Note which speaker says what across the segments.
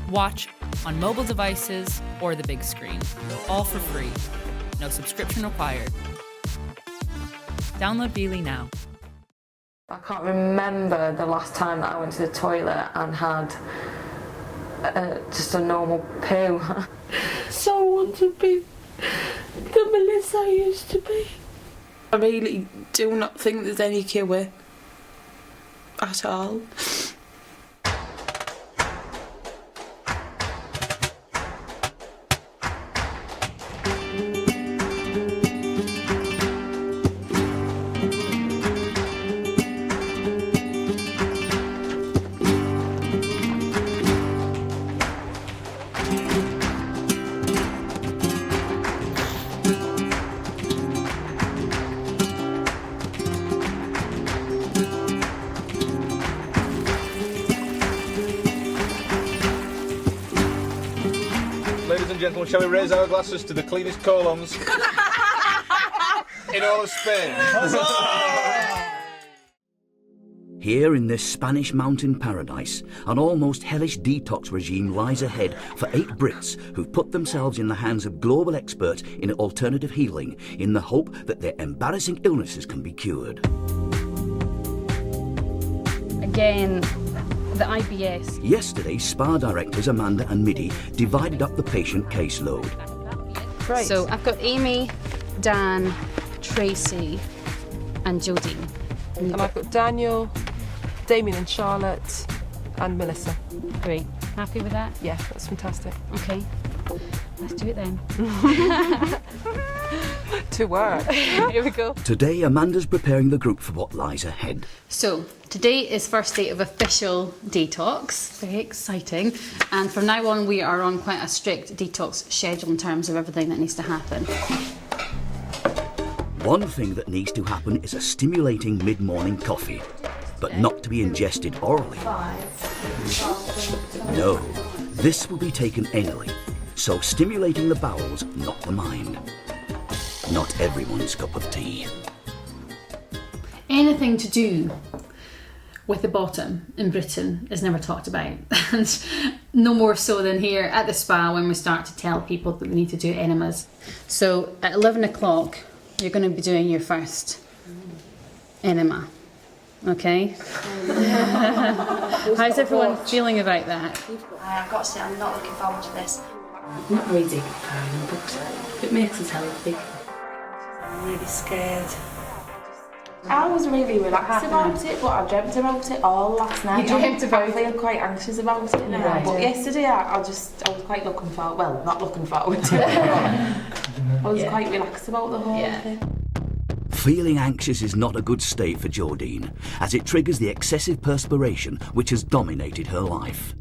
Speaker 1: Watch on mobile devices or the big screen, all for free. No subscription required. Download Beely now.
Speaker 2: I can't remember the last time that I went to the toilet and had just a normal poo.
Speaker 3: So I want to be the Melissa I used to be. I really do not think there's any cure at all.
Speaker 4: Ladies and gentlemen, shall we raise our glasses to the cleanest colons in all of Spain?
Speaker 5: Here in this Spanish mountain paradise, an almost hellish detox regime lies ahead for 8 Brits who've put themselves in the hands of global experts in alternative healing in the hope that their embarrassing illnesses can be cured.
Speaker 6: Again, the IBS.
Speaker 5: Yesterday, SPA directors Amanda and Middy divided up the patient caseload.
Speaker 6: Right. So I've got Amy, Dan, Tracy and Jodine.
Speaker 7: And I've got Daniel, Damien and Charlotte and Melissa.
Speaker 6: Great. Happy with that?
Speaker 7: Yeah, that's fantastic.
Speaker 6: Okay. Let's do it then.
Speaker 7: To work. Here we go.
Speaker 5: Today, Amanda's preparing the group for what lies ahead.
Speaker 6: So, today is first day of official detox. Very exciting. And from now on, we are on quite a strict detox schedule in terms of everything that needs to happen.
Speaker 5: One thing that needs to happen is a stimulating mid-morning coffee, but not to be ingested orally. No, this will be taken anally, so stimulating the bowels, not the mind. Not everyone's cup of tea.
Speaker 6: Anything to do with the bottom in Britain is never talked about. And no more so than here at the spa when we start to tell people that they need to do enemas. So at 11 o'clock, you're going to be doing your first enema. Okay? How's everyone feeling about that?
Speaker 8: I've got to say, I'm not looking forward to this.
Speaker 3: Not really, but it makes us healthy. I'm really scared. I was really relaxed about it, but I dreamt about it all last night.
Speaker 6: You dreamt about it?
Speaker 3: I feel quite anxious about it now.
Speaker 6: Right.
Speaker 3: But yesterday I was quite looking forward, well, not looking forward to it, but I was quite relaxed about the whole thing.
Speaker 5: Feeling anxious is not a good state for Jodine, as it triggers the excessive perspiration which has dominated her life.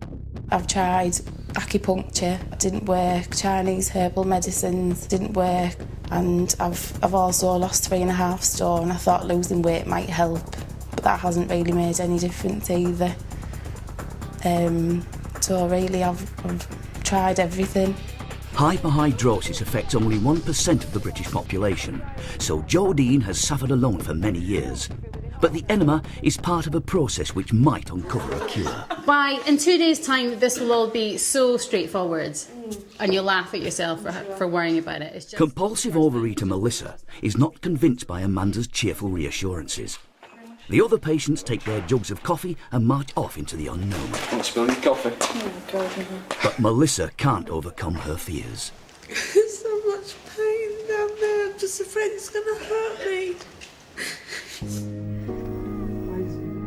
Speaker 9: I've tried acupuncture, didn't work, Chinese herbal medicines, didn't work, and I've also lost 3.5 stone. I thought losing weight might help, but that hasn't really made any difference either. So really I've tried everything.
Speaker 5: Hyperhidrosis affects only 1% of the British population, so Jodine has suffered alone for many years. But the enema is part of a process which might uncover a cure.
Speaker 6: Why, in 2 days' time, this will all be so straightforward, and you'll laugh at yourself for worrying about it. It's just...
Speaker 5: Compulsive overeater Melissa is not convinced by Amanda's cheerful reassurances. The other patients take their jugs of coffee and march off into the unknown.
Speaker 4: What's spilling your coffee?
Speaker 5: But Melissa can't overcome her fears.
Speaker 3: There's so much pain down there. I'm just afraid it's going to hurt me.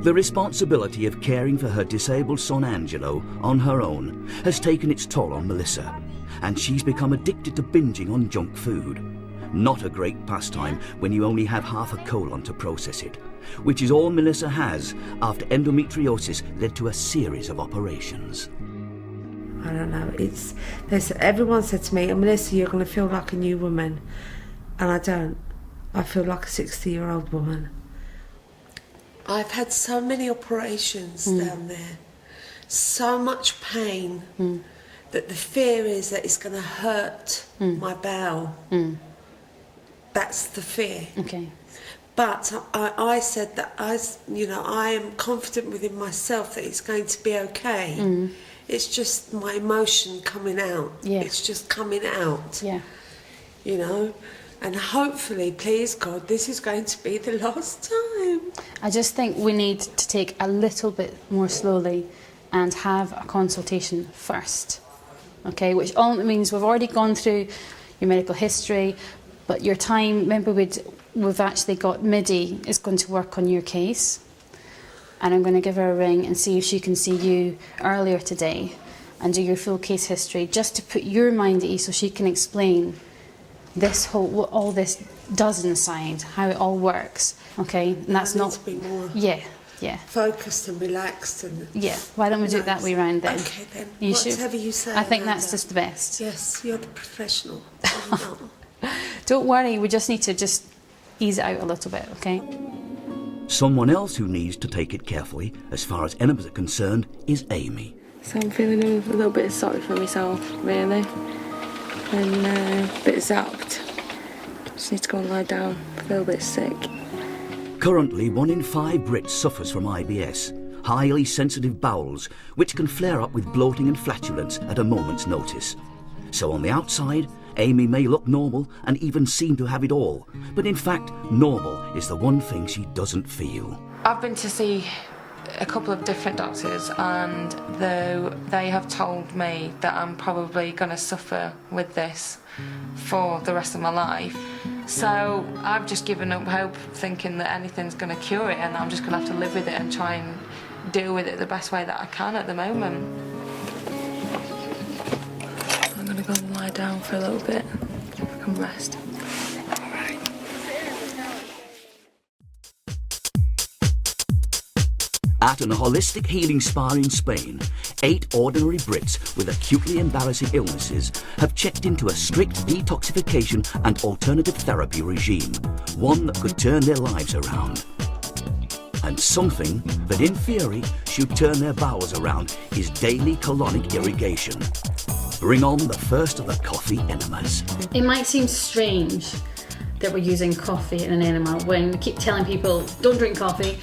Speaker 5: The responsibility of caring for her disabled son Angelo on her own has taken its toll on Melissa, and she's become addicted to binging on junk food. Not a great pastime when you only have half a colon to process it, which is all Melissa has after endometriosis led to a series of operations.
Speaker 10: I don't know, everyone said to me, Melissa, you're going to feel like a new woman. And I don't. I feel like a 60-year-old woman.
Speaker 3: I've had so many operations down there, so much pain, that the fear is that it's going to hurt my bowel. That's the fear.
Speaker 6: Okay.
Speaker 3: But I said that I am confident within myself that it's going to be okay. It's just my emotion coming out.
Speaker 6: Yeah.
Speaker 3: It's just coming out.
Speaker 6: Yeah.
Speaker 3: You know? And hopefully, please God, this is going to be the last time.
Speaker 6: I just think we need to take a little bit more slowly and have a consultation first. Okay, which all means we've already gone through your medical history, but your time, remember we've actually got Midi is going to work on your case, and I'm going to give her a ring and see if she can see you earlier today and do your full case history, just to put your mind at ease so she can explain this whole, what all this does inside, how it all works, okay? And that's
Speaker 3: I need
Speaker 6: not...
Speaker 3: to be more
Speaker 6: Yeah.
Speaker 3: focused and relaxed and...
Speaker 6: Yeah, why don't we do it that way round then?
Speaker 3: Okay then,
Speaker 6: You
Speaker 3: whatever you say.
Speaker 6: I think that's
Speaker 3: Amanda.
Speaker 6: just the best.
Speaker 3: Yes, you're the professional. I'm not.
Speaker 6: Don't worry, we just need to just ease it out a little bit, okay?
Speaker 5: Someone else who needs to take it carefully, as far as enemas are concerned, is Amy.
Speaker 9: So I'm feeling a little bit sorry for myself, really, and a bit zapped. Just need to go and lie down. I feel a bit sick.
Speaker 5: Currently, 1 in 5 Brits suffers from IBS, highly sensitive bowels, which can flare up with bloating and flatulence at a moment's notice. So on the outside, Amy may look normal and even seem to have it all, but in fact, normal is the one thing she doesn't feel.
Speaker 2: I've been to see a couple of different doctors, and though they have told me that I'm probably going to suffer with this for the rest of my life, so I've just given up hope, thinking that anything's going to cure it, and I'm just going to have to live with it and try and deal with it the best way that I can at the moment.
Speaker 9: I'm going to go and lie down for a little bit. I can rest.
Speaker 5: At an holistic healing spa in Spain, 8 ordinary Brits with acutely embarrassing illnesses have checked into a strict detoxification and alternative therapy regime, one that could turn their lives around. And something that in theory should turn their bowels around is daily colonic irrigation. Bring on the first of the coffee enemas.
Speaker 6: It might seem strange that we're using coffee in an enema when we keep telling people don't drink coffee,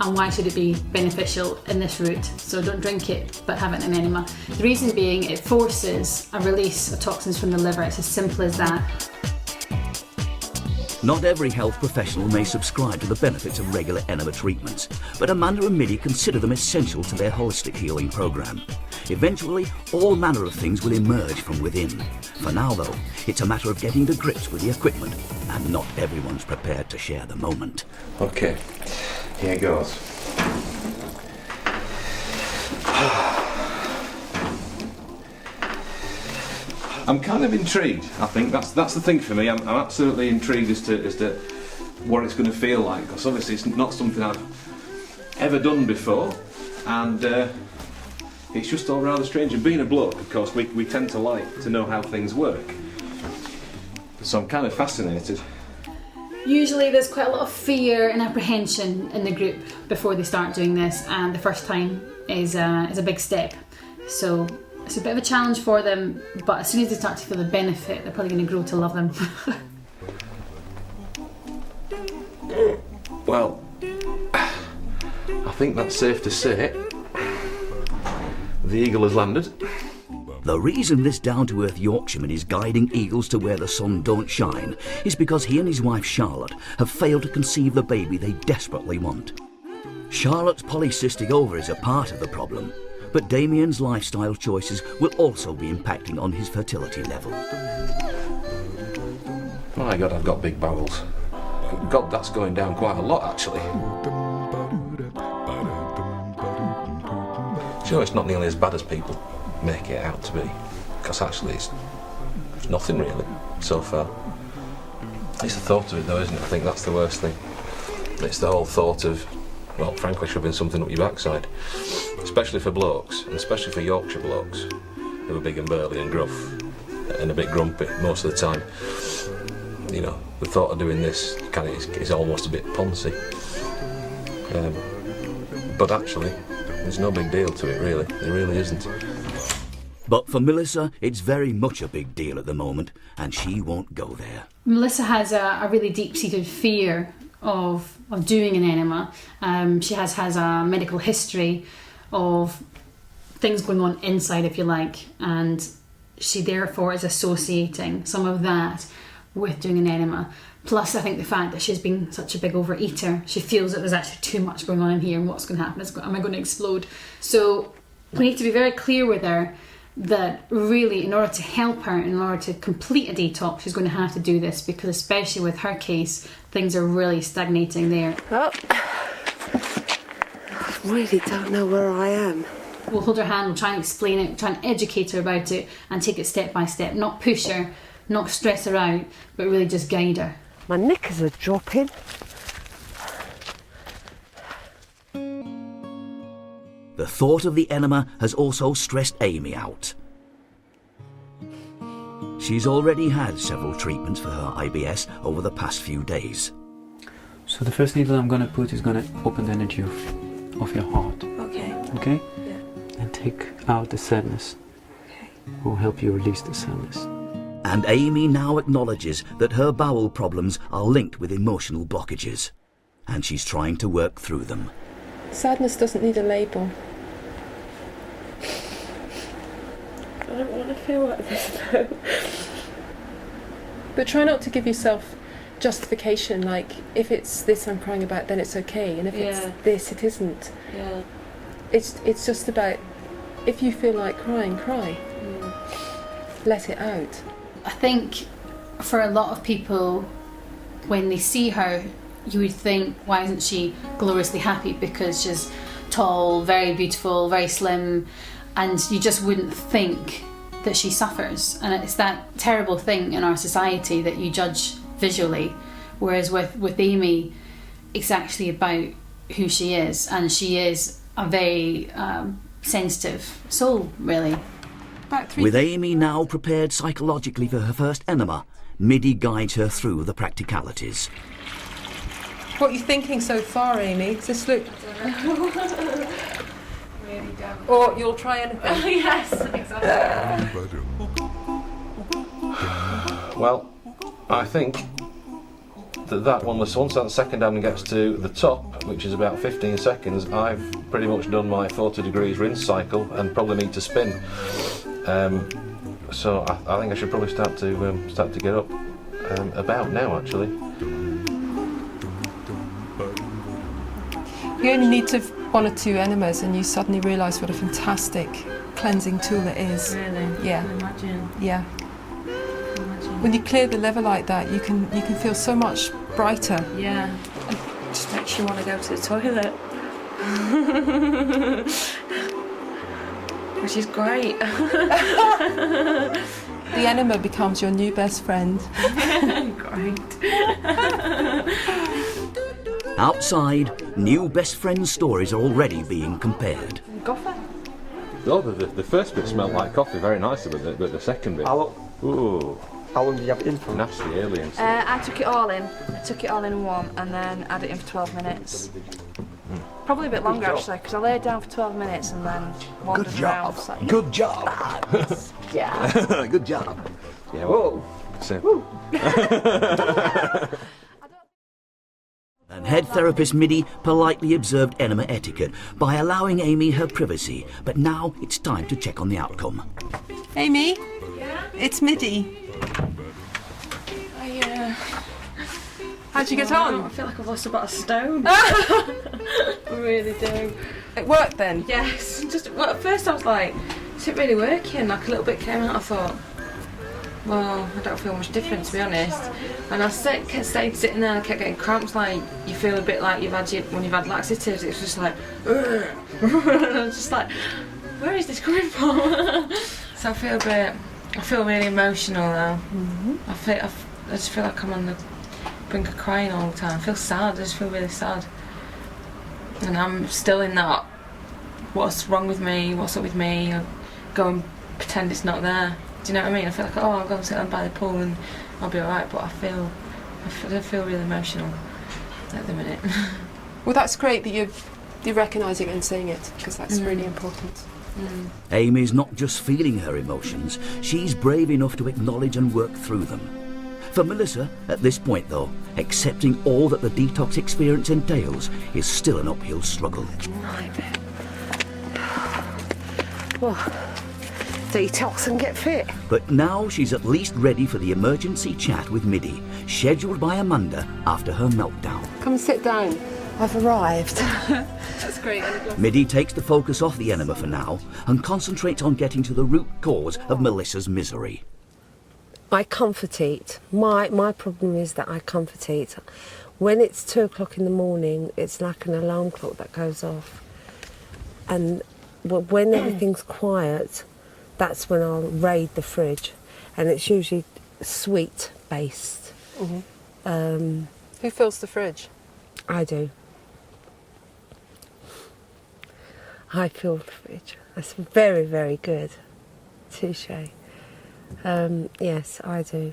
Speaker 6: and why should it be beneficial in this route? So don't drink it, but have it in an enema. The reason being, it forces a release of toxins from the liver. It's as simple as that.
Speaker 5: Not every health professional may subscribe to the benefits of regular enema treatments, but Amanda and Minnie consider them essential to their holistic healing programme. Eventually, all manner of things will emerge from within. For now, though, it's a matter of getting to grips with the equipment, and not everyone's prepared to share the moment.
Speaker 4: Okay, here goes. I'm kind of intrigued. I think that's the thing for me. I'm absolutely intrigued as to what it's going to feel like, because obviously it's not something I've ever done before, and it's just all rather strange. And being a bloke, of course, we tend to like to know how things work, so I'm kind of fascinated.
Speaker 6: Usually there's quite a lot of fear and apprehension in the group before they start doing this, and the first time is a big step. So it's a bit of a challenge for them, but as soon as they start to feel the benefit, they're probably going to grow to love them.
Speaker 4: Well, I think that's safe to say. The eagle has landed.
Speaker 5: The reason this down-to-earth Yorkshireman is guiding eagles to where the sun don't shine is because he and his wife Charlotte have failed to conceive the baby they desperately want. Charlotte's polycystic ovaries are part of the problem, but Damien's lifestyle choices will also be impacting on his fertility level.
Speaker 4: My God, I've got big bowels. God, that's going down quite a lot, actually. Sure, it's not nearly as bad as people make it out to be, because actually it's nothing really so far. It's the thought of it though, isn't it? I think that's the worst thing. It's the whole thought of, well, frankly, shoving something up your backside, especially for blokes, and especially for Yorkshire blokes who are big and burly and gruff and a bit grumpy most of the time. You know, the thought of doing this kind of is almost a bit poncy, but actually there's no big deal to it really. There really isn't.
Speaker 5: But for Melissa, it's very much a big deal at the moment, and she won't go there.
Speaker 6: Melissa has a really deep-seated fear of doing an enema. She has a medical history of things going on inside, if you like, and she therefore is associating some of that with doing an enema. Plus, I think the fact that she's been such a big overeater, she feels that there's actually too much going on in here, and what's going to happen? Am I going to explode? So we need to be very clear with her that really, in order to help her, in order to complete a detox, she's going to have to do this, because especially with her case, things are really stagnating there.
Speaker 3: Oh, I really don't know where I am.
Speaker 6: We'll hold her hand, we'll try and explain it, try and educate her about it, and take it step by step, not push her, not stress her out, but really just guide her.
Speaker 3: My knickers are dropping.
Speaker 5: The thought of the enema has also stressed Amy out. She's already had several treatments for her IBS over the past few days.
Speaker 11: So the first needle I'm going to put is going to open the energy of your heart.
Speaker 3: Okay.
Speaker 11: Okay?
Speaker 3: Yeah.
Speaker 11: And take out the sadness.
Speaker 3: Okay.
Speaker 11: Will help you release the sadness.
Speaker 5: And Amy now acknowledges that her bowel problems are linked with emotional blockages, and she's trying to work through them.
Speaker 7: Sadness doesn't need a label.
Speaker 3: I don't want to feel like this though.
Speaker 7: But try not to give yourself justification, like, if it's this I'm crying about, then it's okay, and if it's this, it isn't.
Speaker 3: Yeah.
Speaker 7: It's just about, if you feel like crying, cry. Let it out.
Speaker 6: I think for a lot of people, when they see her, you would think, why isn't she gloriously happy? Because she's tall, very beautiful, very slim, and you just wouldn't think that she suffers. And it's that terrible thing in our society that you judge visually, whereas with Amy, it's actually about who she is, and she is a very sensitive soul, really.
Speaker 5: With Amy now prepared psychologically for her first enema, Middy guides her through the practicalities.
Speaker 7: What are you thinking so far, Amy? Does this look...
Speaker 2: Really don't.
Speaker 7: Or you'll try anything?
Speaker 2: Yes, exactly.
Speaker 4: Well, I think that once that second hand gets to the top, which is about 15 seconds, I've pretty much done my 40 degrees rinse cycle and probably need to spin. So I think I should probably start to get up about now, actually.
Speaker 7: You only need to have 1 or 2 enemas and you suddenly realise what a fantastic cleansing tool it is.
Speaker 2: Really?
Speaker 7: Yeah.
Speaker 2: Imagine.
Speaker 7: Yeah. When you clear the liver like that, you can feel so much brighter.
Speaker 2: Yeah. It just makes you want to go to the toilet. Which is great.
Speaker 7: The enema becomes your new best friend.
Speaker 2: Great.
Speaker 5: Outside, new best friend stories are already being compared.
Speaker 2: Goffer?
Speaker 4: Oh, the first bit smelled like coffee very nicely, but the second bit... Ooh.
Speaker 11: How long did you have it in for?
Speaker 4: Nasty aliens.
Speaker 8: I took it all in. I took it all in one and then had it in for 12 minutes. Probably a bit longer actually, because I laid down for 12 minutes and then wandered around. So,
Speaker 5: Good job.
Speaker 8: yeah.
Speaker 5: Good job.
Speaker 4: Yeah, whoa. So.
Speaker 5: And head therapist Middy politely observed enema etiquette by allowing Amy her privacy, but now it's time to check on the outcome.
Speaker 7: Amy? Yeah? It's Middy. How'd you get on?
Speaker 2: I feel like I've lost about a stone. I really do.
Speaker 7: It worked then?
Speaker 2: Yes. Well, at first I was like, is it really working? Like a little bit came out, I thought, well, I don't feel much different to be honest. And I stayed sitting there and I kept getting cramps, like you feel a bit like when you've had laxatives. It's just like, and I was just like, where is this coming from? So I feel really emotional now. I just feel like I'm on the brink of crying all the time. I feel sad, I just feel really sad. And I'm still in that, what's wrong with me, what's up with me, I go and pretend it's not there. Do you know what I mean? I feel like, I'll go and sit down by the pool and I'll be alright, but I feel really emotional at the minute.
Speaker 7: Well, that's great that you're recognising it and saying it, because that's really important.
Speaker 5: Amy's not just feeling her emotions, she's brave enough to acknowledge and work through them. For Melissa, at this point though, accepting all that the detox experience entails is still an uphill struggle.
Speaker 3: well, detox and get fit.
Speaker 5: But now she's at least ready for the emergency chat with Middy, scheduled by Amanda after her meltdown.
Speaker 3: Come and sit down. I've arrived.
Speaker 7: That's great.
Speaker 5: Middy takes the focus off the enema for now and concentrates on getting to the root cause of Melissa's misery.
Speaker 3: I comfort eat. My problem is that I comfort eat. When it's 2 o'clock in the morning, it's like an alarm clock that goes off. And when everything's quiet, that's when I'll raid the fridge. And it's usually sweet based.
Speaker 7: Mm-hmm. Who fills the fridge?
Speaker 3: I do. I fill the fridge. That's very, very good. Touche. Yes, I do.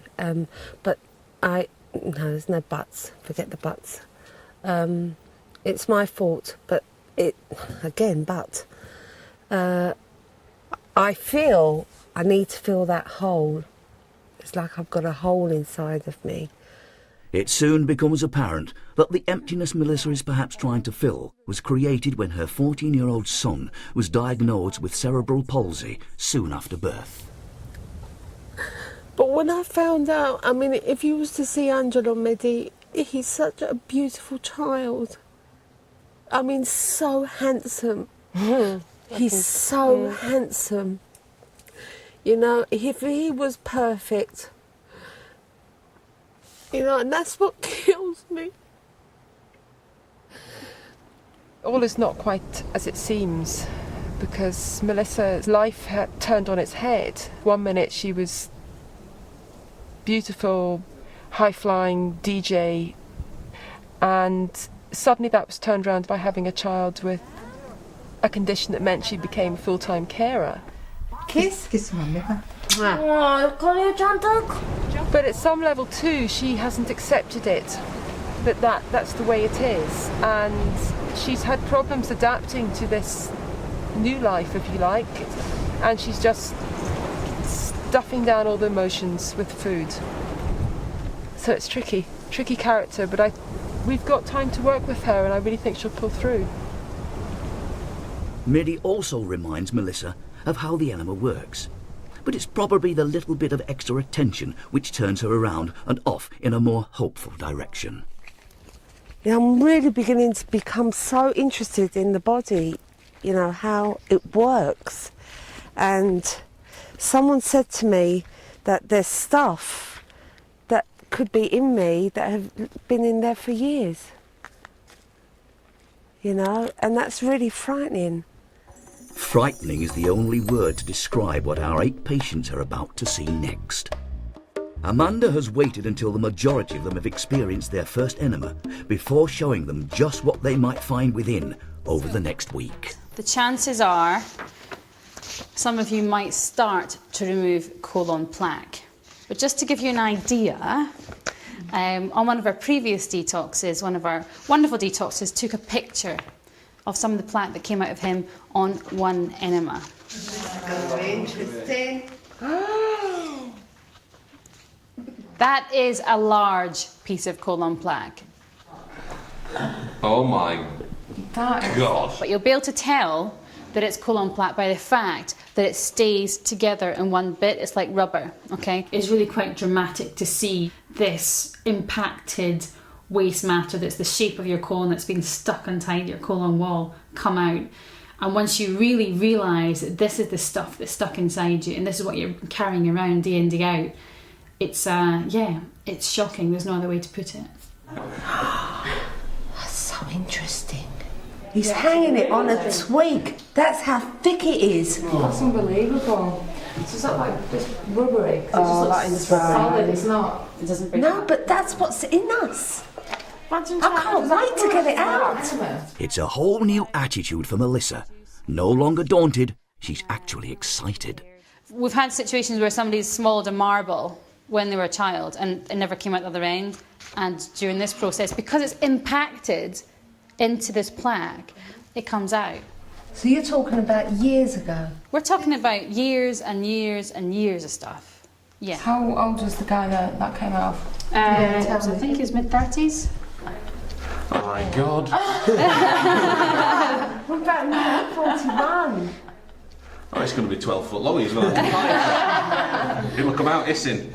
Speaker 3: But no, there's no buts. Forget the buts. It's my fault, but I feel I need to fill that hole. It's like I've got a hole inside of me.
Speaker 5: It soon becomes apparent that the emptiness Melissa is perhaps trying to fill was created when her 14-year-old son was diagnosed with cerebral palsy soon after birth.
Speaker 3: But when I found out, I mean, if you was to see Angelo Middy, he's such a beautiful child. I mean, so handsome. He's so handsome. You know, if he was perfect, you know, and that's what kills me.
Speaker 7: All is not quite as it seems, because Melissa's life had turned on its head. 1 minute she was beautiful, high-flying DJ, and suddenly that was turned around by having a child with a condition that meant she became a full-time carer.
Speaker 10: Kiss mummy.
Speaker 7: But at some level too, she hasn't accepted it, that's the way it is, and she's had problems adapting to this new life, if you like, and she's just stuffing down all the emotions with food. So it's tricky character, but we've got time to work with her, and I really think she'll pull through.
Speaker 5: Middy also reminds Melissa of how the enema works. But it's probably the little bit of extra attention which turns her around and off in a more hopeful direction.
Speaker 3: Yeah, I'm really beginning to become so interested in the body, you know, how it works. And someone said to me that there's stuff that could be in me that have been in there for years. You know, and that's really frightening.
Speaker 5: Frightening is the only word to describe what our 8 patients are about to see next. Amanda has waited until the majority of them have experienced their first enema before showing them just what they might find within over the next week.
Speaker 6: The chances are some of you might start to remove colon plaque. But just to give you an idea, on one of our previous detoxes, one of our wonderful detoxes took a picture of some of the plaque that came out of him on one enema.
Speaker 3: Very interesting.
Speaker 6: That is a large piece of colon plaque.
Speaker 4: Oh my God.
Speaker 6: But you'll be able to tell that it's colon plaque by the fact that it stays together in one bit. It's like rubber, okay? It's really quite dramatic to see this impacted waste matter that's the shape of your colon that's been stuck inside your colon wall come out. And once you really realise that this is the stuff that's stuck inside you and this is what you're carrying around day in, day out, it's shocking. There's no other way to put it.
Speaker 3: That's so interesting. He's hanging it on a twig. That's how thick it is.
Speaker 2: That's unbelievable. It's not like just rubbery. That is solid. It's not. It doesn't break.
Speaker 3: No, but that's what's in us. I can't wait to get it out.
Speaker 5: It's a whole new attitude for Melissa. No longer daunted, she's actually excited.
Speaker 6: We've had situations where somebody's swallowed a marble when they were a child and it never came out the other end. And during this process, because it's impacted into this plaque, it comes out.
Speaker 3: So you're talking about years ago?
Speaker 6: We're talking about years and years and years of stuff. Yeah.
Speaker 2: How old was the guy that came out?
Speaker 6: I think he was mid-30s.
Speaker 4: Oh my God.
Speaker 3: What about 41?
Speaker 4: Oh, it's going to be 12 foot long as well. It'll come out hissing.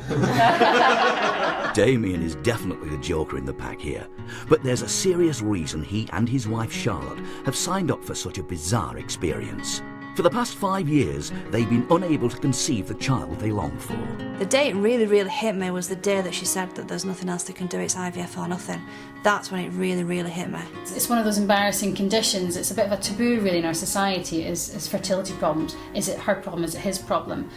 Speaker 5: Damien is definitely the joker in the pack here, but there's a serious reason he and his wife Charlotte have signed up for such a bizarre experience. For the past 5 years, they've been unable to conceive the child they long for.
Speaker 8: The day it really, really hit me was the day that she said that there's nothing else they can do, it's IVF or nothing. That's when it really, really hit me.
Speaker 6: It's one of those embarrassing conditions. It's a bit of a taboo really in our society is fertility problems. Is it her problem? Is it his problem?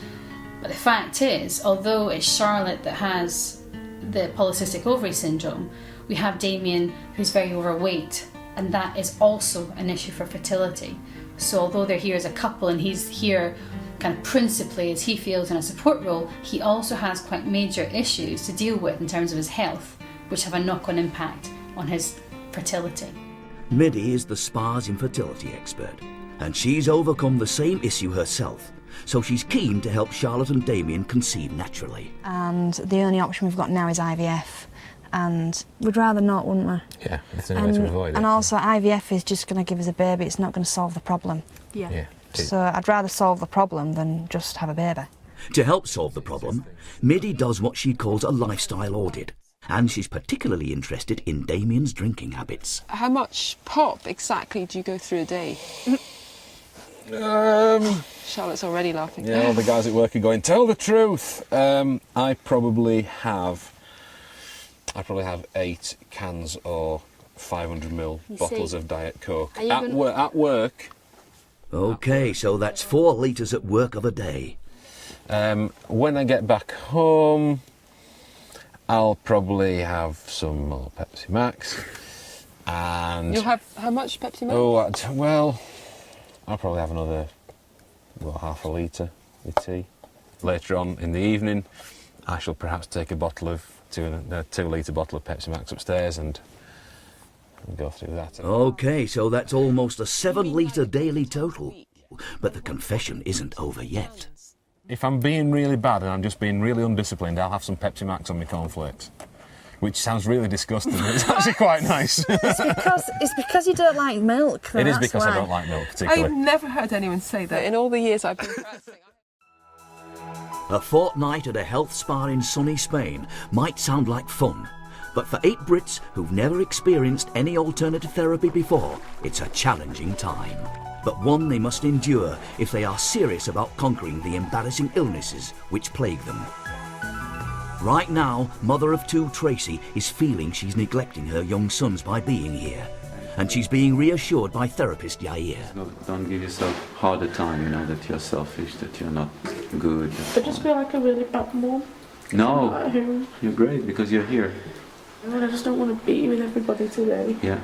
Speaker 6: But the fact is, although it's Charlotte that has the polycystic ovary syndrome, we have Damien who's very overweight, and that is also an issue for fertility. So although they're here as a couple and he's here kind of principally as he feels in a support role, he also has quite major issues to deal with in terms of his health, which have a knock-on impact on his fertility.
Speaker 5: Middy is the spa's infertility expert, and she's overcome the same issue herself, so she's keen to help Charlotte and Damien conceive naturally.
Speaker 8: And the only option we've got now is IVF. And we'd rather not, wouldn't we?
Speaker 4: Yeah, it's the only way to avoid it.
Speaker 8: And also IVF is just going to give us a baby, it's not going to solve the problem.
Speaker 4: Yeah.
Speaker 8: So I'd rather solve the problem than just have a baby.
Speaker 5: To help solve the problem, Middy does what she calls a lifestyle audit, and she's particularly interested in Damien's drinking habits.
Speaker 7: How much pop exactly do you go through a day? Charlotte's already laughing.
Speaker 4: Yeah, all the guys at work are going, tell the truth. I probably have 8 cans or 500ml bottles of Diet Coke at work.
Speaker 5: OK, so that's 4 litres at work of a day.
Speaker 4: When I get back home, I'll probably have some more Pepsi Max. And
Speaker 7: You'll have how much Pepsi Max?
Speaker 4: Well, I'll probably have another half a litre with tea. Later on in the evening, I shall perhaps take a bottle of 2-litre bottle of Pepsi Max upstairs and go through that.
Speaker 5: OK, so that's almost a 7-litre daily total. But the confession isn't over yet.
Speaker 4: If I'm being really bad and I'm just being really undisciplined, I'll have some Pepsi Max on my cornflakes. Which sounds really disgusting, but it's actually quite nice.
Speaker 8: It's because you don't like milk.
Speaker 4: It is because I don't like milk, particularly.
Speaker 7: I've never heard anyone say that in all the years I've been practicing.
Speaker 5: A fortnight at a health spa in sunny Spain might sound like fun, but for 8 Brits who've never experienced any alternative therapy before, it's a challenging time. But one they must endure if they are serious about conquering the embarrassing illnesses which plague them. Right now, mother of 2 Tracy is feeling she's neglecting her young sons by being here, and she's being reassured by therapist Yair.
Speaker 11: Don't give yourself harder time, that you're selfish, that you're not good.
Speaker 12: I just feel like a really bad mom.
Speaker 11: No,
Speaker 12: At home.
Speaker 11: you're great because you're here.
Speaker 12: And I just don't want to be with everybody today.
Speaker 11: Yeah.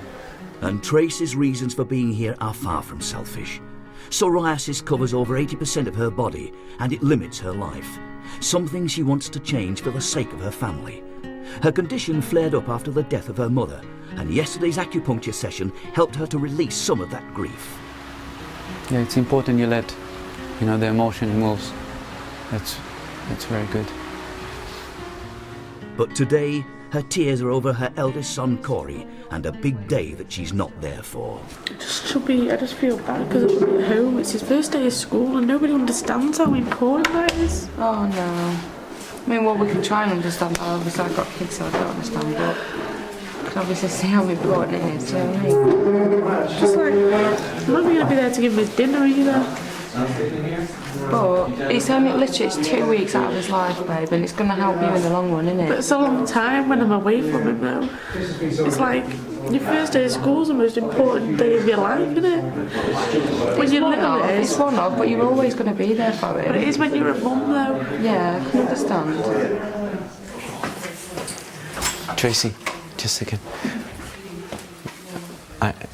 Speaker 5: And Tracy's reasons for being here are far from selfish. Psoriasis covers over 80% of her body, and it limits her life. Something she wants to change for the sake of her family. Her condition flared up after the death of her mother, and yesterday's acupuncture session helped her to release some of that grief.
Speaker 11: Yeah, it's important you let, the emotion moves. That's very good.
Speaker 5: But today, her tears are over her eldest son Corey and a big day that she's not there for.
Speaker 12: I just feel bad because I should be at home. It's his first day of school and nobody understands how important that is.
Speaker 2: Oh no. I mean, well, we can try and understand, but obviously I've got kids so I don't understand, but I can obviously see how important it is, do you know what I mean?
Speaker 12: Just like, I'm not going to be there to give him his dinner either.
Speaker 2: But it's only literally 2 weeks out of his life, babe, and it's going to help you in the long run, isn't it?
Speaker 12: But it's a long time when I'm away from him though. It's like, your first day of school is the most important day of your life, isn't it? When you're little it is.
Speaker 2: It's one of, but you're always going to be there for it.
Speaker 12: But it is when you're a mum though.
Speaker 2: Yeah, I can understand.
Speaker 11: Tracy, just a second.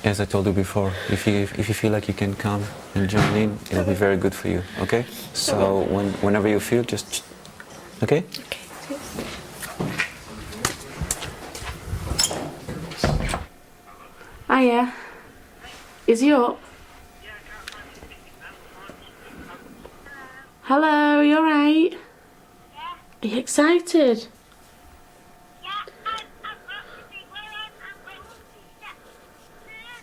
Speaker 11: As I told you before, if you feel like you can come and join in, it'll be very good for you, okay? So whenever you feel, just... Okay?
Speaker 12: Hiya. Is he up? Hello, you alright? Are you excited?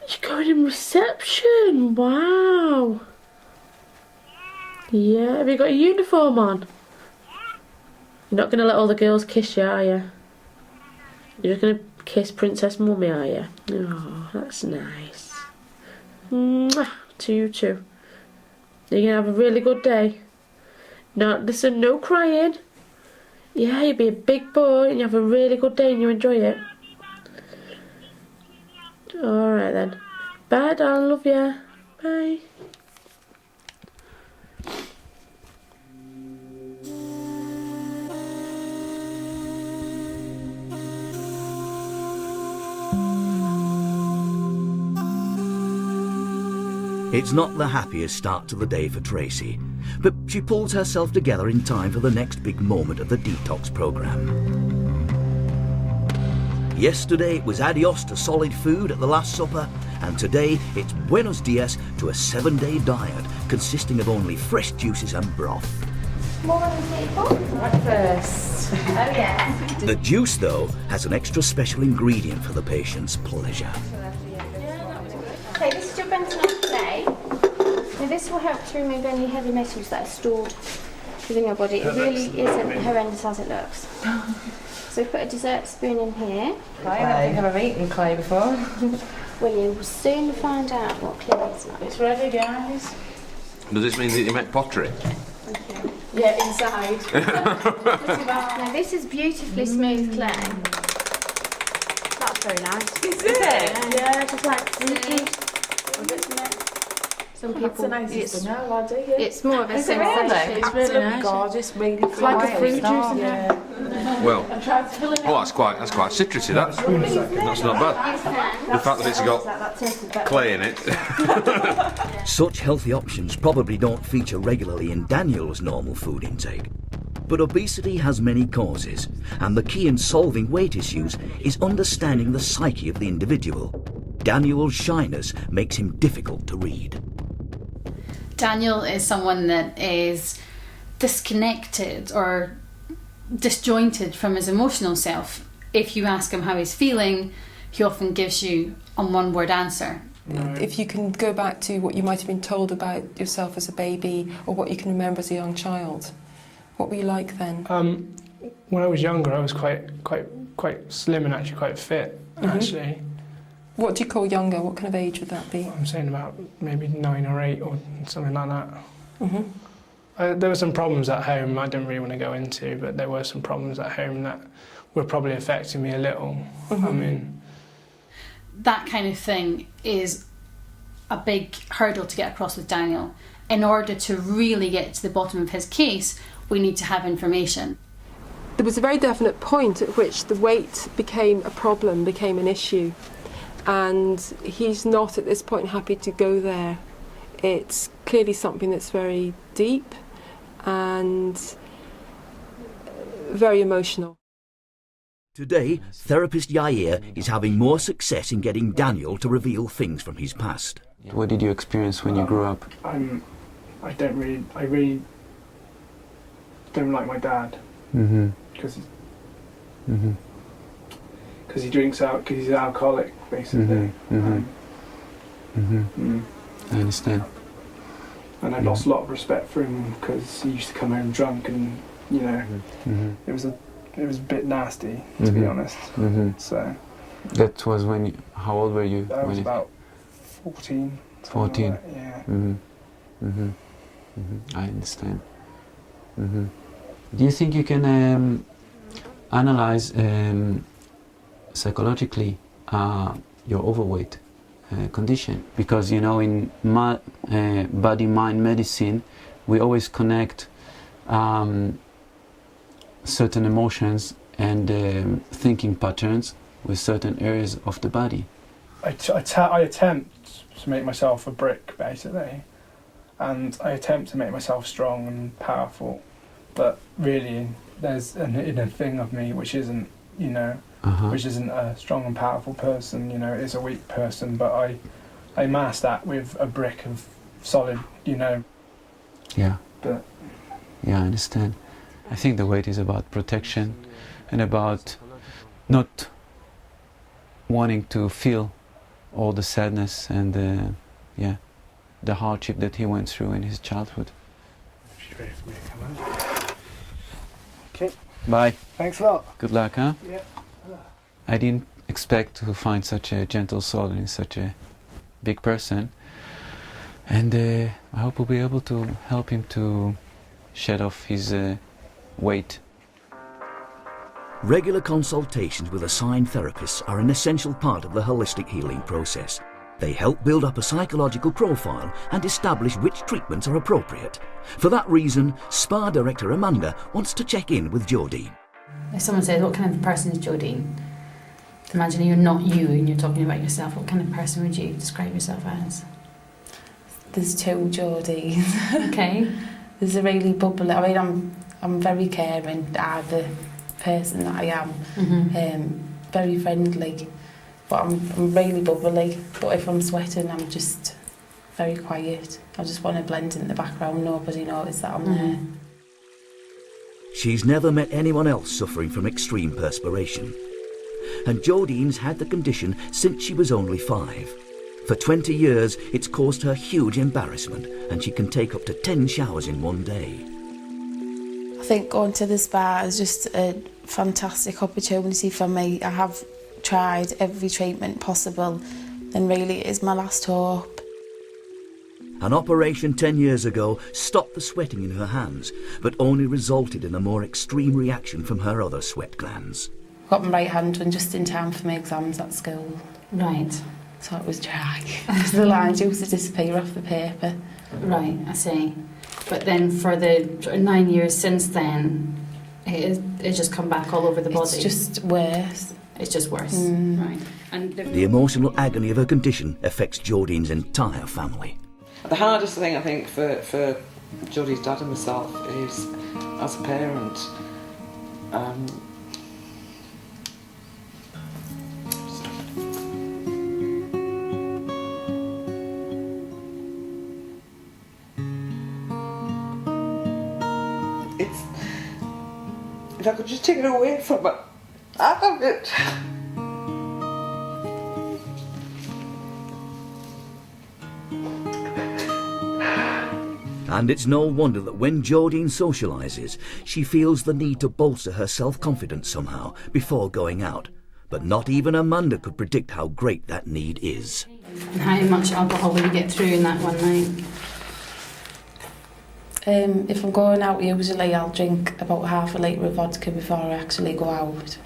Speaker 12: You're going in reception, wow. Yeah, have you got a uniform on? You're not going to let all the girls kiss you, are you? You're just going to kiss Princess Mummy, are you? Oh, that's nice. Mwah, to you too. You're going to have a really good day. No, listen, no crying. Yeah, you be a big boy and you have a really good day and you enjoy it. Alright then. Bye, darling, love ya. Bye.
Speaker 5: It's not the happiest start to the day for Tracy, but she pulls herself together in time for the next big moment of the detox programme. Yesterday it was adios to solid food at the Last Supper, and today it's buenos dias to a 7-day diet consisting of only fresh juices and broth.
Speaker 9: More on the table?
Speaker 2: Breakfast.
Speaker 9: Oh yeah.
Speaker 5: The juice, though, has an extra special ingredient for the patient's pleasure.
Speaker 9: Okay, this is your bentonite clay. Now this will help to remove any heavy metals that are stored within your body. It really isn't horrendous as it looks. So we put a dessert spoon in here.
Speaker 2: I don't think I've ever eaten clay before.
Speaker 9: Well, you will soon find out what clay is like.
Speaker 12: It's ready, guys.
Speaker 4: Does this mean that you make pottery?
Speaker 9: Okay.
Speaker 12: Yeah, inside.
Speaker 9: Now this is beautifully smooth clay. That's very nice.
Speaker 2: Is it?
Speaker 12: Yeah, just like fruity.
Speaker 9: Some
Speaker 12: That's
Speaker 9: people,
Speaker 12: the nicest thing I do, yeah.
Speaker 9: it's more of a
Speaker 2: Is it really?
Speaker 9: sensation.
Speaker 12: It's really nice.
Speaker 10: Gorgeous, really
Speaker 12: It's like a fruit juice in there.
Speaker 4: Well, that's quite citrusy. That's not bad. The fact that it's got clay in it.
Speaker 5: Such healthy options probably don't feature regularly in Daniel's normal food intake. But obesity has many causes, and the key in solving weight issues is understanding the psyche of the individual. Daniel's shyness makes him difficult to read.
Speaker 6: Daniel is someone that is disconnected or disjointed from his emotional self. If you ask him how he's feeling, he often gives you a one-word answer.
Speaker 7: If you can go back to what you might have been told about yourself as a baby, or what you can remember as a young child, what were you like then?
Speaker 13: When I was younger, I was quite slim and actually quite fit. Actually,
Speaker 7: What do you call younger? What kind of age would that be?
Speaker 13: I'm saying about maybe 9 or 8 or something like that. There were some problems at home I didn't really want to go into, but there were some problems at home that were probably affecting me a little. I mean,
Speaker 6: that kind of thing is a big hurdle to get across with Daniel. In order to really get to the bottom of his case, we need to have information.
Speaker 7: There was a very definite point at which the weight became a problem, became an issue. And he's not at this point happy to go there. It's clearly something that's very deep and very emotional.
Speaker 5: Today, therapist Yair is having more success in getting Daniel to reveal things from his past.
Speaker 11: What did you experience when you grew up?
Speaker 13: I really don't like my dad because he drinks out, because he's an alcoholic, basically.
Speaker 11: I understand.
Speaker 13: And I lost a lot of respect for him because he used to come home drunk, and it was a bit nasty, to be honest. So
Speaker 11: that was when how old were you?
Speaker 13: I was about 14.
Speaker 11: 14.
Speaker 13: Like that, yeah.
Speaker 11: I understand. Do you think you can analyze psychologically your overweight condition? Because in body-mind medicine we always connect certain emotions and thinking patterns with certain areas of the body.
Speaker 13: I attempt to make myself a brick, basically, and I attempt to make myself strong and powerful, but really there's an inner thing of me which isn't, which isn't a strong and powerful person, it is a weak person, but I mask that with a brick of solid,
Speaker 11: Yeah.
Speaker 13: But
Speaker 11: yeah, I understand. I think the weight is about protection and about not wanting to feel all the sadness and the hardship that he went through in his childhood.
Speaker 13: ready for me to come out. Okay.
Speaker 11: Bye.
Speaker 13: Thanks a lot.
Speaker 11: Good luck, huh?
Speaker 13: Yeah.
Speaker 11: I didn't expect to find such a gentle soul in such a big person. And I hope we'll be able to help him to shed off his weight.
Speaker 5: Regular consultations with assigned therapists are an essential part of the holistic healing process. They help build up a psychological profile and establish which treatments are appropriate. For that reason, SPA director Amanda wants to check in with Jodine.
Speaker 6: If someone says, what kind of person is Jodine? Imagine you're not you and you're talking about yourself. What kind of person would you describe yourself as?
Speaker 9: There's two Jodines.
Speaker 6: Okay.
Speaker 9: There's a really bubbly. I mean, I'm very caring. I'm the person that I am.
Speaker 6: Mm-hmm.
Speaker 9: Very friendly, but I'm really bubbly. But if I'm sweating, I'm just very quiet. I just want to blend in the background. Nobody notices that I'm there.
Speaker 5: She's never met anyone else suffering from extreme perspiration. And Jodine's had the condition since she was only 5. For 20 years, it's caused her huge embarrassment, and she can take up to 10 showers in one day.
Speaker 9: I think going to the spa is just a fantastic opportunity for me. I have tried every treatment possible, and really it is my last hope.
Speaker 5: An operation 10 years ago stopped the sweating in her hands, but only resulted in a more extreme reaction from her other sweat glands.
Speaker 9: Got my right hand done just in time for my exams at school.
Speaker 6: Right.
Speaker 9: So it was dry. The lines used to disappear off the paper.
Speaker 6: Right, I see. But then for the sort of 9 years since then, it's just come back all over the body.
Speaker 9: It's just worse.
Speaker 6: It's just worse. Right. And
Speaker 5: The emotional agony of her condition affects Jodine's entire family.
Speaker 14: The hardest thing I think for Jodie's dad and myself is, as a parent, if I could just take it away from her, I'd have it.
Speaker 5: And it's no wonder that when Jodine socialises, she feels the need to bolster her self-confidence somehow before going out. But not even Amanda could predict how great that need is.
Speaker 6: And how much alcohol will you get through in that one night?
Speaker 9: If I'm going out, usually I'll drink about half a litre of vodka before I actually go out.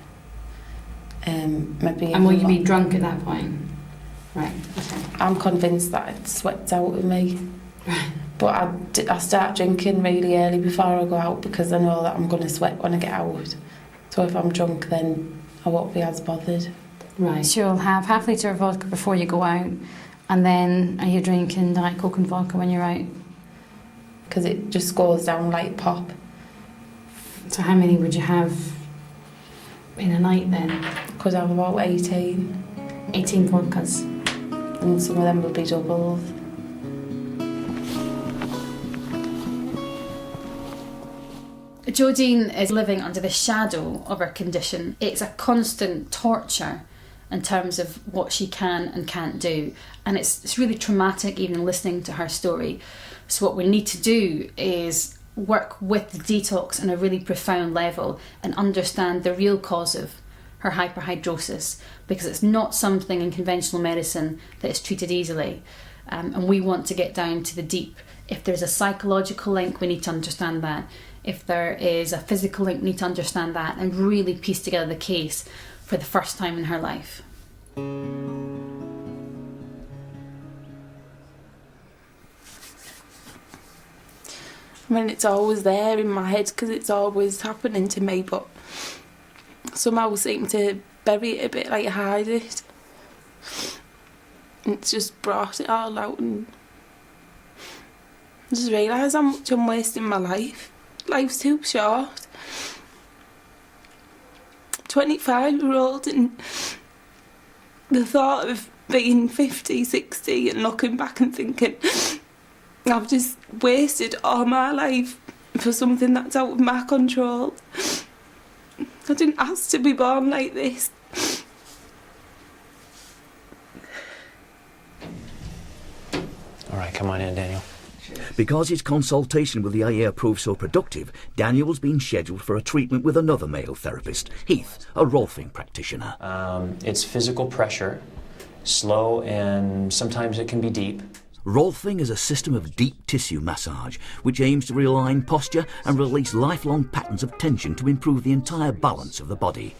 Speaker 9: Maybe.
Speaker 6: And will you be drunk at that point? Right, okay.
Speaker 9: I'm convinced that it sweats out of me. But I start drinking really early before I go out because I know that I'm going to sweat when I get out. So if I'm drunk, then I won't be as bothered.
Speaker 6: Right. So you'll have half a litre of vodka before you go out, and then are you drinking Diet Coke and vodka when you're out?
Speaker 9: Because it just goes down like pop.
Speaker 6: So how many would you have in a night then?
Speaker 9: Could have about 18.
Speaker 6: 18 vodkas.
Speaker 9: And some of them will be doubled.
Speaker 6: Jodine is living under the shadow of her condition. It's a constant torture in terms of what she can and can't do. And it's really traumatic even listening to her story. So what we need to do is work with the detox on a really profound level and understand the real cause of her hyperhidrosis, because it's not something in conventional medicine that is treated easily. And we want to get down to the deep. If there's a psychological link, we need to understand that. If there is a physical link, we need to understand that and really piece together the case for the first time in her life.
Speaker 9: I mean, it's always there in my head because it's always happening to me, but somehow I seem to bury it a bit, like hide it. And it's just brought it all out, and I just realise how much I'm wasting my life. Life's too short. 25-year-old, and the thought of being 50, 60 and looking back and thinking I've just wasted all my life for something that's out of my control. I didn't ask to be born like this.
Speaker 15: All right, come on in, Daniel.
Speaker 5: Because his consultation with the IA proved so productive, Daniel's been scheduled for a treatment with another male therapist, Heath, a Rolfing practitioner.
Speaker 15: It's physical pressure, slow, and sometimes it can be deep.
Speaker 5: Rolfing is a system of deep tissue massage which aims to realign posture and release lifelong patterns of tension to improve the entire balance of the body.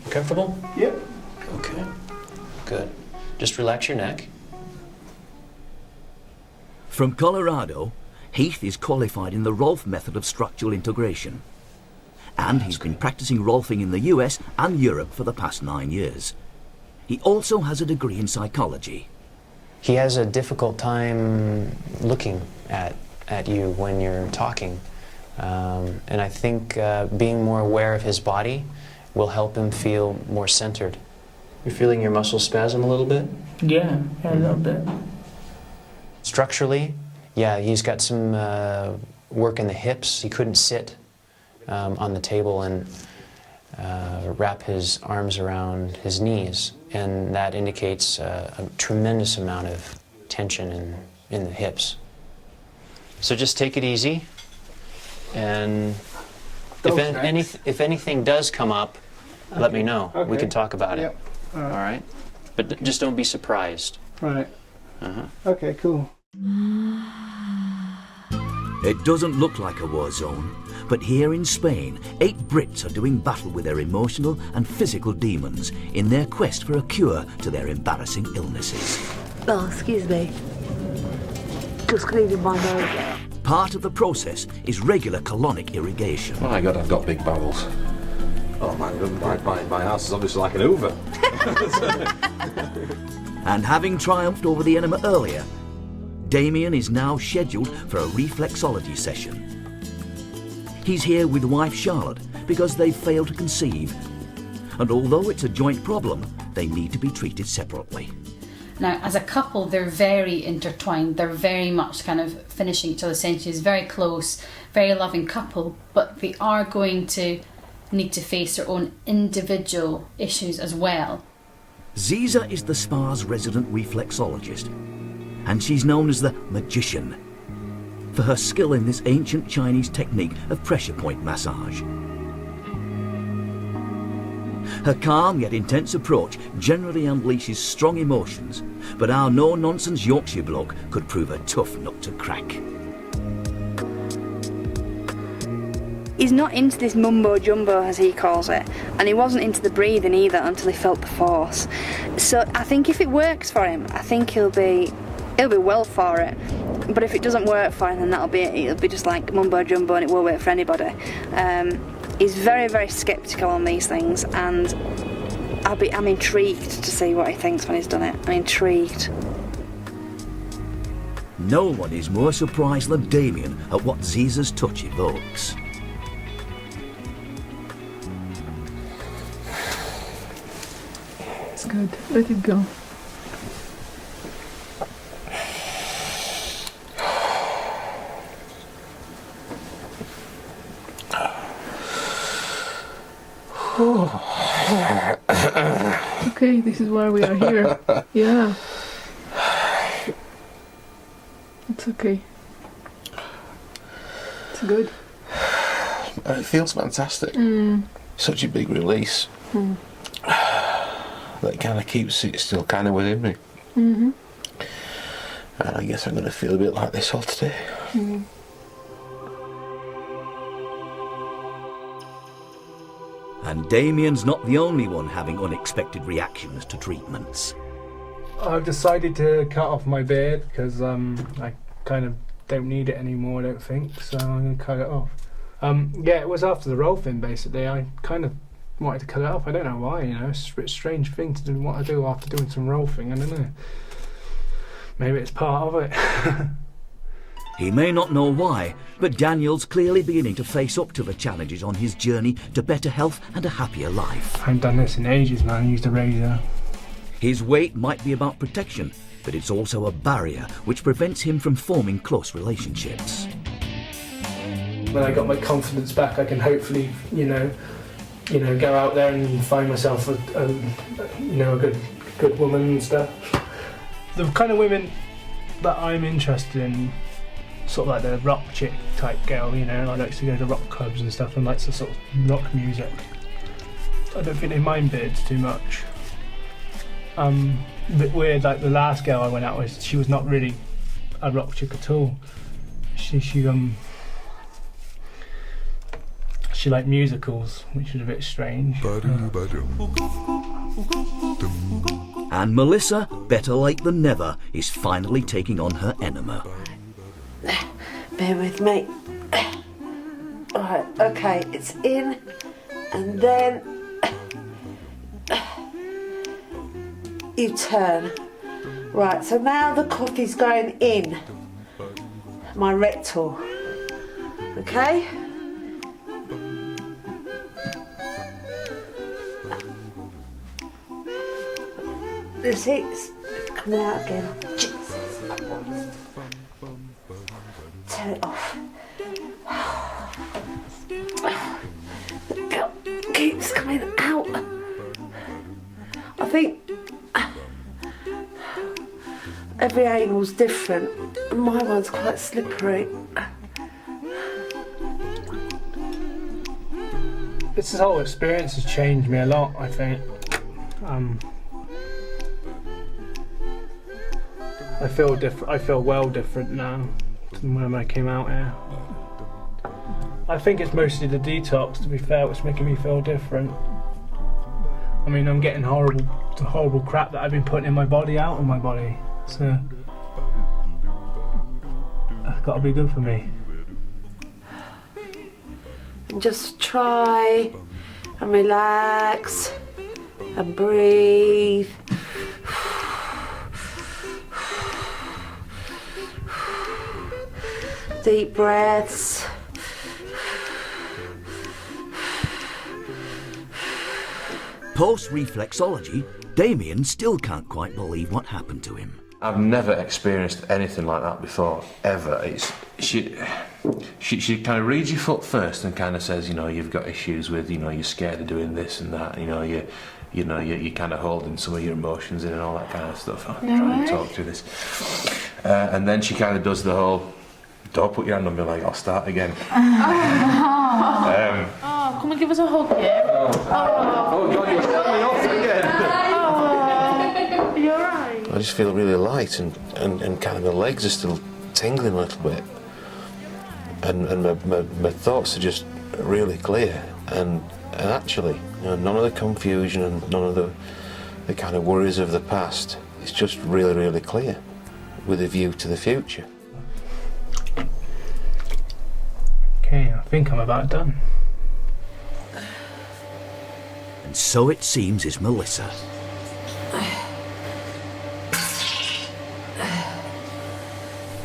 Speaker 15: Comfortable?
Speaker 13: Yep.
Speaker 15: Okay, good. Just relax your neck.
Speaker 5: From Colorado, Heath is qualified in the Rolf method of structural integration. And he's been practicing Rolfing in the US and Europe for the past 9 years. He also has a degree in psychology.
Speaker 15: He has a difficult time looking at you when you're talking. And I think being more aware of his body will help him feel more centered. You're feeling your muscles spasm a little bit?
Speaker 13: Yeah, a little bit.
Speaker 15: Structurally, yeah, he's got some work in the hips. He couldn't sit on the table and wrap his arms around his knees, and that indicates a tremendous amount of tension in the hips. So just take it easy, and if anything does come up, let me know.
Speaker 13: Okay.
Speaker 15: We can talk about it.
Speaker 13: All
Speaker 15: right? But just don't be surprised.
Speaker 13: Right. Okay, cool.
Speaker 5: It doesn't look like a war zone, but here in Spain, 8 Brits are doing battle with their emotional and physical demons in their quest for a cure to their embarrassing illnesses.
Speaker 10: Oh, excuse me. Just cleaning my nose.
Speaker 5: Part of the process is regular colonic irrigation.
Speaker 4: Oh my God, I've got big bowels. Oh my house is obviously like an Hoover.
Speaker 5: And having triumphed over the enema earlier, Damien is now scheduled for a reflexology session. He's here with wife Charlotte because they've failed to conceive. And although it's a joint problem, they need to be treated separately.
Speaker 6: Now, as a couple, they're very intertwined. They're very much kind of finishing each other's sentences, very close, very loving couple, but they are going to need to face their own individual issues as well.
Speaker 5: Ziza is the spa's resident reflexologist, and she's known as the magician for her skill in this ancient Chinese technique of pressure point massage. Her calm yet intense approach generally unleashes strong emotions, but our no-nonsense Yorkshire bloke could prove a tough nut to crack.
Speaker 8: He's not into this mumbo jumbo, as he calls it, and he wasn't into the breathing either until he felt the force. So I think if it works for him, I think he'll be well for it. But if it doesn't work for him, then that'll be it. It'll be just like mumbo jumbo, and it won't work for anybody. He's very, very sceptical on these things, and I'm intrigued to see what he thinks when he's done it. I'm intrigued.
Speaker 5: No one is more surprised than Damien at what Ziza's touch evokes.
Speaker 7: It's good. Let it go. Okay, this is why we are here. Yeah. It's okay. It's good.
Speaker 16: It feels fantastic. Such a big release. That kind of keeps it still kind of within me. And I guess I'm going to feel a bit like this all today.
Speaker 5: And Damien's not the only one having unexpected reactions to treatments.
Speaker 13: I've decided to cut off my beard because I kind of don't need it anymore, I don't think, so I'm going to cut it off. Yeah, it was after the Rolfing, basically. I kind of wanted to cut it off. I don't know why, you know. It's a bit strange thing to do, what I do after doing some Rolfing, I don't know. Maybe it's part of it.
Speaker 5: He may not know why, but Daniel's clearly beginning to face up to the challenges on his journey to better health and a happier life.
Speaker 13: I haven't done this in ages, man. I used a razor.
Speaker 5: His weight might be about protection, but it's also a barrier which prevents him from forming close relationships.
Speaker 13: When I got my confidence back, I can hopefully, you know, go out there and find myself a good woman and stuff. The kind of women that I'm interested in sort of like the rock chick type girl, you know. I likes to go to rock clubs and stuff and likes the sort of rock music. I don't think they mind beards too much. A bit weird, like the last girl I went out with, she was not really a rock chick at all. She liked musicals, which was a bit strange.
Speaker 5: And Melissa, better late than never, is finally taking on her enema.
Speaker 3: Bear with me. Alright, okay, it's in, and then you turn. Right, so now the coffee's going in my rectal. Okay? This is coming out again. Jesus. Turn it off. It keeps coming out. I think every anal's different. My one's quite slippery.
Speaker 13: This whole experience has changed me a lot, I think. I feel different. I feel well different now than when I came out here. I think it's mostly the detox, to be fair, which is making me feel different. I mean, I'm getting the horrible crap that I've been putting in my body out of my body, so that's got to be good for me.
Speaker 3: And just try and relax and breathe. Deep breaths.
Speaker 5: Post-reflexology, Damien still can't quite believe what happened to him.
Speaker 4: I've never experienced anything like that before, ever. She kind of reads your foot first and kind of says, you know, you've got issues with, you know, you're scared of doing this and that, you're kind of holding some of your emotions in and all that kind of stuff. I'm trying to talk through this. And then she kind of does the whole, don't put your hand on me, like, I'll start again.
Speaker 12: Come and give us a hug, yeah?
Speaker 4: Oh God, you're starting off again.
Speaker 12: You're right.
Speaker 16: I just feel really light and kind of my legs are still tingling a little bit. And my thoughts are just really clear. And actually, you know, none of the confusion and none of the kind of worries of the past. It's just really, really clear with a view to the future.
Speaker 13: Okay, I think I'm about done.
Speaker 5: And so it seems is Melissa.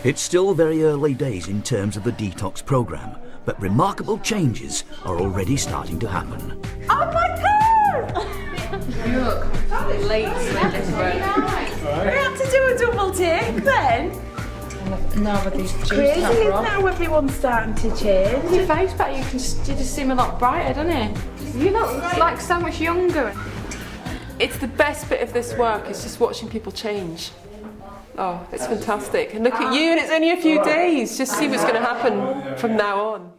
Speaker 5: It's still very early days in terms of the detox programme, but remarkable changes are already starting to happen.
Speaker 3: Oh my God!
Speaker 2: You look late,
Speaker 3: We had to do a double take then.
Speaker 2: No, but these
Speaker 3: It's crazy, isn't it, how everyone's starting to change?
Speaker 2: Your face better, you just seem a lot brighter, don't you? You look like so much younger. It's the best bit of this work, is just watching people change. Oh, it's fantastic. And look at you, and it's only a few days. Just see what's going to happen from now on.